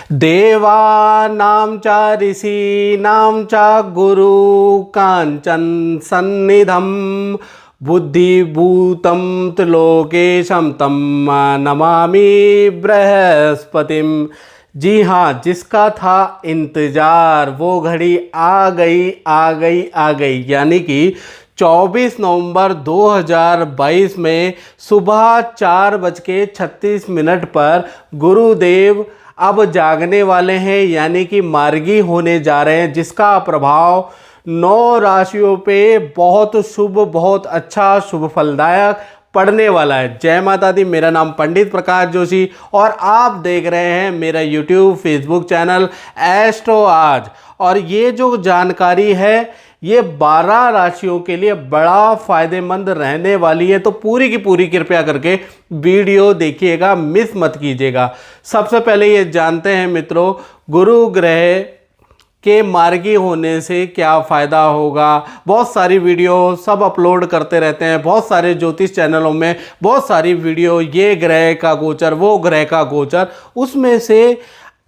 देवानां च ऋषीणां च गुरु कांचन सन्निधं बुद्धिभूतं त्रिलोकेशं तं नमामि बृहस्पतिम। जी हाँ, जिसका था इंतज़ार वो घड़ी आ गई आ गई आ गई। यानी कि 24 नवंबर 2022 में सुबह 4:36 पर गुरुदेव अब जागने वाले हैं, यानी कि मार्गी होने जा रहे हैं, जिसका प्रभाव 9 राशियों पे बहुत शुभ, बहुत अच्छा, शुभ फलदायक पढ़ने वाला है। जय माता दी। मेरा नाम पंडित प्रकाश जोशी और आप देख रहे हैं मेरा यूट्यूब फेसबुक चैनल एस्ट्रो आज। और ये जो जानकारी है ये 12 राशियों के लिए बड़ा फायदेमंद रहने वाली है, तो पूरी की पूरी कृपया करके वीडियो देखिएगा, मिस मत कीजिएगा। सबसे पहले ये जानते हैं मित्रों, गुरु ग्रह के मार्गी होने से क्या फ़ायदा होगा। बहुत सारी वीडियो सब अपलोड करते रहते हैं, बहुत सारे ज्योतिष चैनलों में बहुत सारी वीडियो, ये ग्रह का गोचर, वो ग्रह का गोचर। उसमें से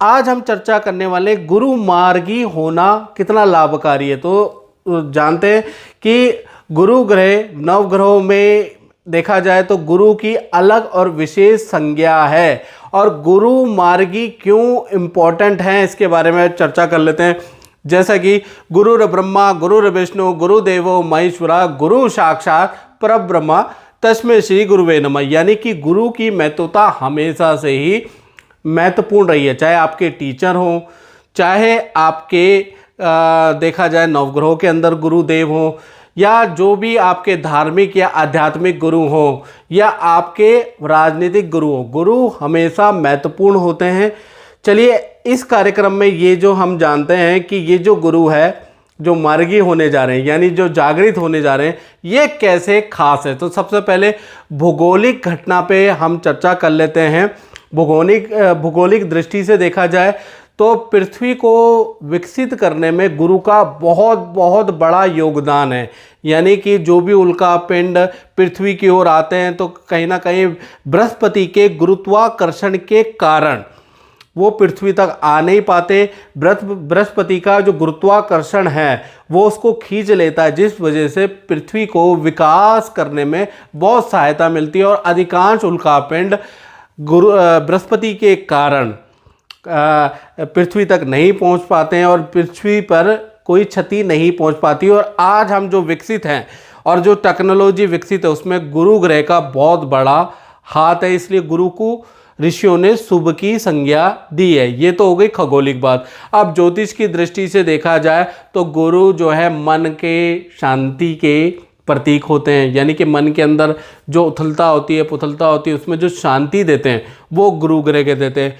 आज हम चर्चा करने वाले गुरु मार्गी होना कितना लाभकारी है। तो जानते हैं कि गुरु ग्रह नवग्रहों में देखा जाए तो गुरु की अलग और विशेष संज्ञा है। और गुरु मार्गी क्यों इम्पोर्टेंट है इसके बारे में चर्चा कर लेते हैं। जैसा कि गुरुर ब्रह्मा गुरुर विष्णु गुरुदेवो महेश्वरा गुरु साक्षात परब्रह्म तस्मै श्री गुरुवे नमः। यानी कि गुरु की महत्वता हमेशा से ही महत्वपूर्ण रही है, चाहे आपके टीचर हों, चाहे आपके देखा जाए नवग्रहों के अंदर गुरुदेव हों, या जो भी आपके धार्मिक या आध्यात्मिक गुरु हों, या आपके राजनीतिक गुरु हों, गुरु हमेशा महत्वपूर्ण होते हैं। चलिए इस कार्यक्रम में ये जो हम जानते हैं कि ये जो गुरु है जो मार्गी होने जा रहे हैं, यानी जो जागृत होने जा रहे हैं, ये कैसे खास है। तो सबसे पहले भौगोलिक घटना पे हम चर्चा कर लेते हैं। भौगोलिक दृष्टि से देखा जाए तो पृथ्वी को विकसित करने में गुरु का बहुत बहुत बड़ा योगदान है। यानी कि जो भी उल्का पिंड पृथ्वी की ओर आते हैं तो कहीं ना कहीं बृहस्पति के गुरुत्वाकर्षण के कारण वो पृथ्वी तक आ नहीं पाते। बृहस्पति का जो गुरुत्वाकर्षण है वो उसको खींच लेता है, जिस वजह से पृथ्वी को विकास करने में बहुत सहायता मिलती है। और अधिकांश उल्कापिंड बृहस्पति के कारण पृथ्वी तक नहीं पहुंच पाते हैं और पृथ्वी पर कोई क्षति नहीं पहुंच पाती। और आज हम जो विकसित हैं और जो टेक्नोलॉजी विकसित है उसमें गुरु ग्रह का बहुत बड़ा हाथ है, इसलिए गुरु को ऋषियों ने शुभ की संज्ञा दी है। ये तो हो गई खगोलिक बात। अब ज्योतिष की दृष्टि से देखा जाए तो गुरु जो है मन के शांति के प्रतीक होते हैं। यानी कि मन के अंदर जो उथलता होती है पुथलता होती है उसमें जो शांति देते हैं वो गुरु ग्रह के देते हैं।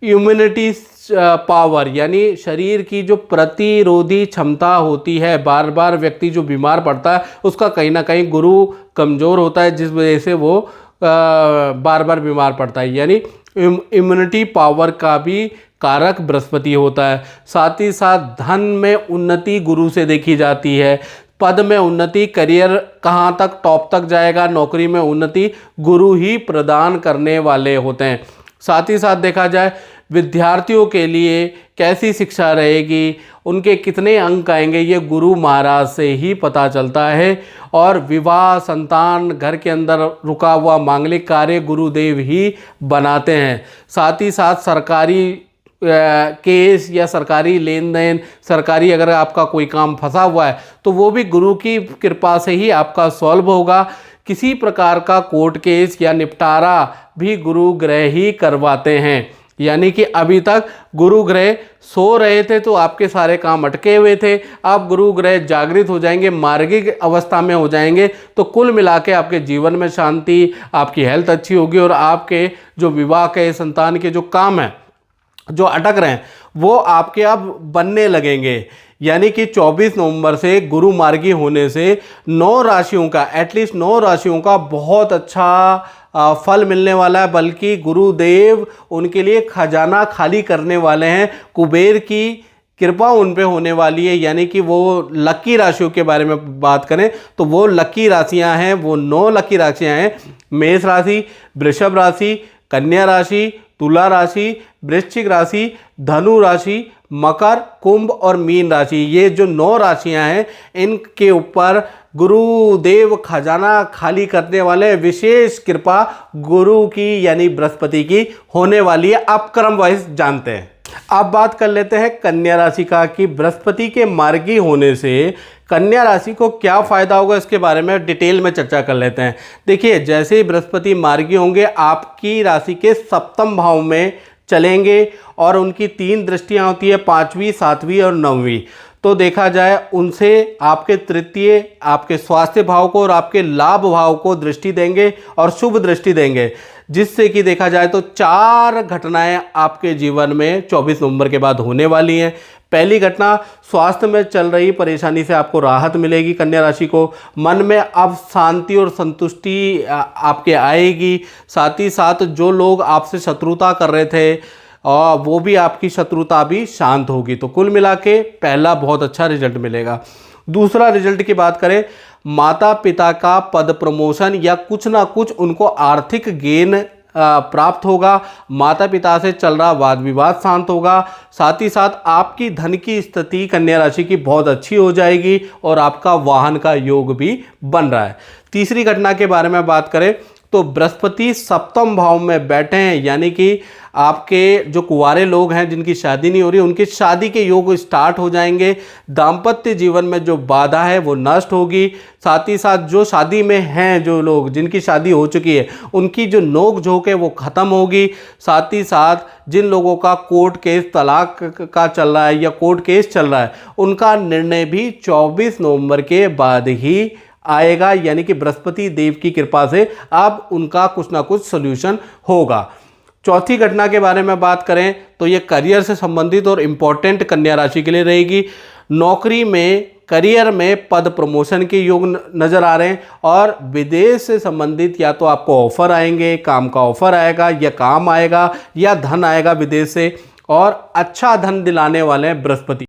इम्यूनिटी पावर, यानी शरीर की जो प्रतिरोधी क्षमता होती है, बार बार व्यक्ति जो बीमार पड़ता है उसका कहीं ना कहीं गुरु कमज़ोर होता है, जिस वजह से वो बार बार बीमार पड़ता है। यानी इम्यूनिटी पावर का भी कारक बृहस्पति होता है। साथ ही साथ धन में उन्नति गुरु से देखी जाती है, पद में उन्नति, करियर कहाँ तक टॉप तक जाएगा, नौकरी में उन्नति गुरु ही प्रदान करने वाले होते हैं। साथ ही साथ देखा जाए विद्यार्थियों के लिए कैसी शिक्षा रहेगी, उनके कितने अंक आएंगे, ये गुरु महाराज से ही पता चलता है। और विवाह, संतान, घर के अंदर रुका हुआ मांगलिक कार्य गुरुदेव ही बनाते हैं। साथ ही साथ सरकारी केस या सरकारी लेन देन, सरकारी अगर आपका कोई काम फंसा हुआ है तो वो भी गुरु की कृपा से ही आपका सॉल्व होगा। किसी प्रकार का कोर्ट केस या निपटारा भी गुरु ग्रह ही करवाते हैं। यानी कि अभी तक गुरु ग्रह सो रहे थे तो आपके सारे काम अटके हुए थे, अब गुरु ग्रह जागृत हो जाएंगे, मार्गिक अवस्था में हो जाएंगे, तो कुल मिला के आपके जीवन में शांति, आपकी हेल्थ अच्छी होगी और आपके जो विवाह के, संतान के जो काम हैं जो अटक रहे हैं वो आपके अब बनने लगेंगे। यानी कि 24 नवंबर से गुरु मार्गी होने से 9 राशियों का, एटलीस्ट 9 राशियों का बहुत अच्छा फल मिलने वाला है। बल्कि गुरुदेव उनके लिए खजाना खाली करने वाले हैं, कुबेर की कृपा उन पे होने वाली है। यानी कि वो लकी राशियों के बारे में बात करें तो वो लकी राशियां हैं, वो 9 लकी राशियां हैं। मेष राशि, वृषभ राशि, कन्या राशि, तुला राशि, वृश्चिक राशि, धनु राशि, मकर, कुंभ और मीन राशि, ये जो 9 राशियां हैं इनके ऊपर गुरुदेव खजाना खाली करने वाले, विशेष कृपा गुरु की यानी बृहस्पति की होने वाली है। आप क्रम वाइज जानते हैं। अब बात कर लेते हैं कन्या राशि का कि बृहस्पति के मार्गी होने से कन्या राशि को क्या फायदा होगा, इसके बारे में डिटेल में चर्चा कर लेते हैं। देखिए, जैसे ही बृहस्पति मार्गी होंगे आपकी राशि के सप्तम भाव में चलेंगे और उनकी 3 दृष्टियां होती है, 5वीं, 7वीं और 9वीं। तो देखा जाए उनसे आपके तृतीय, आपके स्वास्थ्य भाव को और आपके लाभ भाव को दृष्टि देंगे और शुभ दृष्टि देंगे, जिससे कि देखा जाए तो 4 घटनाएं आपके जीवन में 24 नवंबर के बाद होने वाली हैं। पहली घटना, स्वास्थ्य में चल रही परेशानी से आपको राहत मिलेगी। कन्या राशि को मन में अब शांति और संतुष्टि आपके आएगी। साथ ही साथ जो लोग आपसे शत्रुता कर रहे थे और वो भी आपकी शत्रुता भी शांत होगी। तो कुल मिला के पहला बहुत अच्छा रिजल्ट मिलेगा। दूसरा रिजल्ट की बात करें, माता पिता का पद प्रमोशन या कुछ ना कुछ उनको आर्थिक गेन प्राप्त होगा। माता पिता से चल रहा वाद विवाद शांत होगा। साथ ही साथ आपकी धन की स्थिति कन्या राशि की बहुत अच्छी हो जाएगी और आपका वाहन का योग भी बन रहा है। तीसरी घटना के बारे में बात करें तो बृहस्पति सप्तम भाव में बैठे हैं, यानी कि आपके जो कुंवारे लोग हैं जिनकी शादी नहीं हो रही उनकी शादी के योग स्टार्ट हो जाएंगे। दाम्पत्य जीवन में जो बाधा है वो नष्ट होगी। साथ ही साथ जो शादी में हैं, जो लोग जिनकी शादी हो चुकी है, उनकी जो नोक झोंक है वो ख़त्म होगी। साथ ही साथ जिन लोगों का कोर्ट केस, तलाक का चल रहा है या कोर्ट केस चल रहा है, उनका निर्णय भी 24 नवंबर के बाद ही आएगा, यानी कि बृहस्पति देव की कृपा से अब उनका कुछ ना कुछ सॉल्यूशन होगा। चौथी घटना के बारे में बात करें तो ये करियर से संबंधित और इम्पॉर्टेंट कन्या राशि के लिए रहेगी। नौकरी में, करियर में पद प्रमोशन के योग नज़र आ रहे हैं और विदेश से संबंधित या तो आपको ऑफर आएंगे, काम का ऑफर आएगा या काम आएगा या धन आएगा विदेश से, और अच्छा धन दिलाने वाले हैं बृहस्पति।